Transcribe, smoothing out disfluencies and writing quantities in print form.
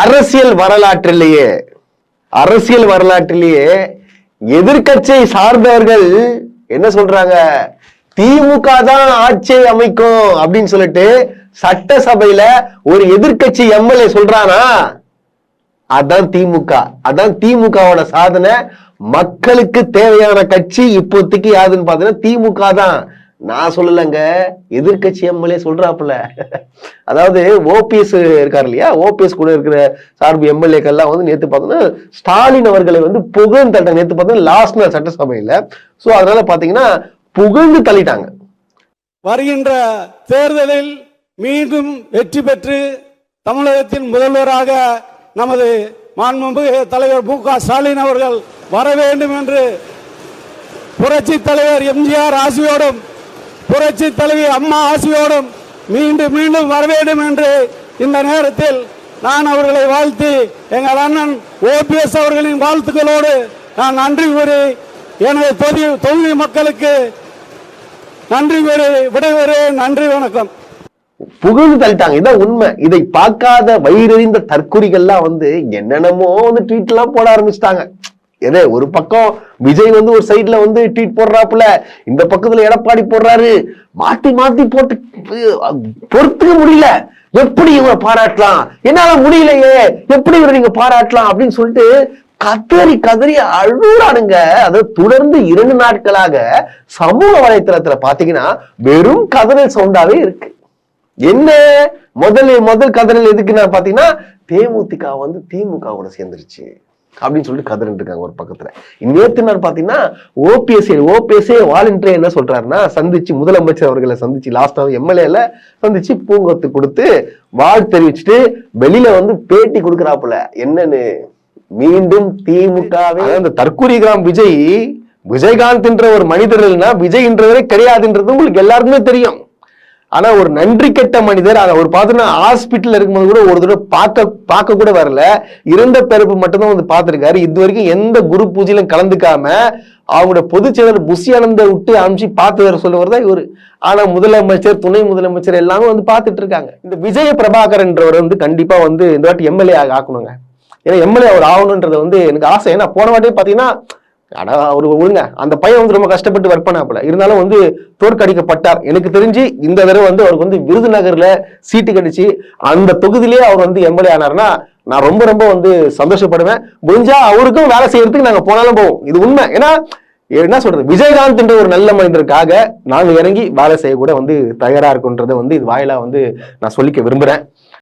அரசியல் வரலாற்றிலேயே எதிர்க்கட்சியை சார்ந்தவர்கள் என்ன சொல்றாங்க, திமுக தான் ஆட்சியை அமைக்கும் அப்படின்னு சொல்லிட்டு சட்டசபையில ஒரு எதிர்க்கட்சி எம்எல்ஏ சொல்றானா, அதான் திமுக. அதான் திமுகவோட சாதனை. மக்களுக்கு தேவையான கட்சி இப்போதைக்கு யாருன்னு பாத்தீங்கன்னா திமுக தான். நான் சொல்லலங்க, எதிர்கட்சி எம்எல்ஏ சொல்றாப்புல. அதாவது ஓபிஎஸ் இருக்காரு இல்லையா, ஓபிஎஸ் கூட இருக்கிற சார்பு எம்எல்ஏக்கள்லாம் வந்து நேத்து பார்த்தோம்னா ஸ்டாலின் அவர்களை வந்து புகழ்ந்து தள்ளிட்டாங்க. நேத்து பார்த்தோம்னா லாஸ்ட் நாள் சட்டசபையில. சோ அதனால பாத்தீங்கன்னா புகழ்ந்து தள்ளிட்டாங்க. வருகின்ற தேர்தலில் மீண்டும் வெற்றி பெற்று தமிழகத்தின் முதல்வராக நமது மாண்புமிகு தலைவர் மு க ஸ்டாலின் அவர்கள் வர வேண்டும் என்று புரட்சி தலைவர் எம்ஜிஆர் ஆசியோடும் புரட்சி தலைவி அம்மா ஆசியோடும் மீண்டும் மீண்டும் வர வேண்டும் என்று இந்த நேரத்தில் நான் அவர்களை வாழ்த்தி எங்கள் அண்ணன் ஓபிஎஸ் அவர்களின் வாழ்த்துக்களோடு நான் நன்றி கூறி எனது தொகுதி மக்களுக்கு நன்றி கூறி விடைபெறுகிறேன். நன்றி, வணக்கம். புகழ்ந்து தள்ளிட்டாங்க. இதான் உண்மை. இதை பார்க்காத வயிறறிந்த தற்குறிகள்லாம் வந்து என்னென்னமோ வந்து ட்வீட் எல்லாம் போட ஆரம்பிச்சிட்டாங்க. ஏதே ஒரு பக்கம் விஜய் வந்து ஒரு சைட்ல வந்து ட்வீட் போடுறாப்புல, இந்த பக்கத்துல எடப்பாடி போடுறாரு. மாத்தி மாத்தி போட்டு பொறுத்துக்க முடியல. எப்படி இவங்க பாராட்டலாம், என்னால முடியலையே, எப்படி இவரை நீங்க பாராட்டலாம் அப்படின்னு சொல்லிட்டு கதறி கதறி அழுறானுங்க. அதாவது தொடர்ந்து 2 நாட்களாக சமூக வலைத்தளத்துல பாத்தீங்கன்னா வெறும் கதறல் சவுண்டாவே இருக்கு. என்ன முதல் கதறல் எதுக்குன்னா பாத்தீங்கன்னா தேமுதிக வந்து திமுகவோட சேர்ந்துருச்சு அப்படின்னு சொல்லிட்டு கதறிட்டு இருக்காங்க ஒரு பக்கத்துல. நேத்து நாள் பாத்தீங்கன்னா ஓபிஎஸ்ஏ வாலண்டியர் என்ன சொல்றாருன்னா, சந்திச்சு முதலமைச்சர் அவர்களை சந்திச்சு லாஸ்டா எம்எல்ஏல சந்திச்சு பூங்கொத்து கொடுத்து வாழ்த்து தெரிவிச்சுட்டு வெளியில வந்து பேட்டி கொடுக்குறாப்புல. என்னன்னு, மீண்டும் திமுகவே அந்த தற்கூரிகிராம் விஜயகாந்த் என்ற ஒரு மனிதர் இல்லைன்னா விஜய் என்றவரே கிடையாதுன்றது உங்களுக்கு எல்லாருக்குமே தெரியும். ஆனா ஒரு நன்றி கெட்ட மனிதர். ஒரு பாத்தீங்கன்னா ஹாஸ்பிட்டல் இருக்கும்போது கூட ஒரு தடவை பார்க்க கூட வரல. இறந்த பிறப்பு மட்டும்தான் வந்து பார்த்திருக்காரு. இது வரைக்கும் எந்த குரு பூஜையிலும் கலந்துக்காம அவங்களோட பொதுச் செயலர் புஷியானந்த விட்டு அனுப்பிச்சு பார்த்து வர சொல்லுவார் தான் இவரு. ஆனா முதலமைச்சர், துணை முதலமைச்சர் எல்லாமே வந்து பார்த்துட்டு இருக்காங்க. இந்த விஜய பிரபாகர் என்றவர் வந்து கண்டிப்பா வந்து இந்த வாட்டி எம்எல்ஏ ஆக்கணுங்க. ஏன்னா எம்எல்ஏ அவர் ஆகணும்ன்றது வந்து எனக்கு ஆசை. ஏன்னா போன வாட்டியே பாத்தீங்கன்னா அவரு ஒழுங்க அந்த பையன் வந்து ரொம்ப கஷ்டப்பட்டு ஒர்க் பண்ணாப்புல, இருந்தாலும் வந்து தோற்கடிக்கப்பட்டார். எனக்கு தெரிஞ்சு இந்த தடவை வந்து அவருக்கு வந்து விருதுநகர்ல சீட்டு கிடைச்சு அந்த தொகுதியிலேயே அவர் வந்து எம்எல்ஏ ஆனாருன்னா நான் ரொம்ப ரொம்ப வந்து சந்தோஷப்படுவேன். முடிஞ்சா அவருக்கும் வேலை செய்யறதுக்கு நாங்க போனாலும் போவோம். இது உண்மை. ஏன்னா என்ன சொல்றது, விஜயகாந்த் என்ற ஒரு நல்ல மனிதருக்காக நாங்க இறங்கி வேலை செய்ய கூட வந்து தயாரா இருக்குன்றதை வந்து இது வாயிலா வந்து நான் சொல்லிக்க விரும்புறேன்.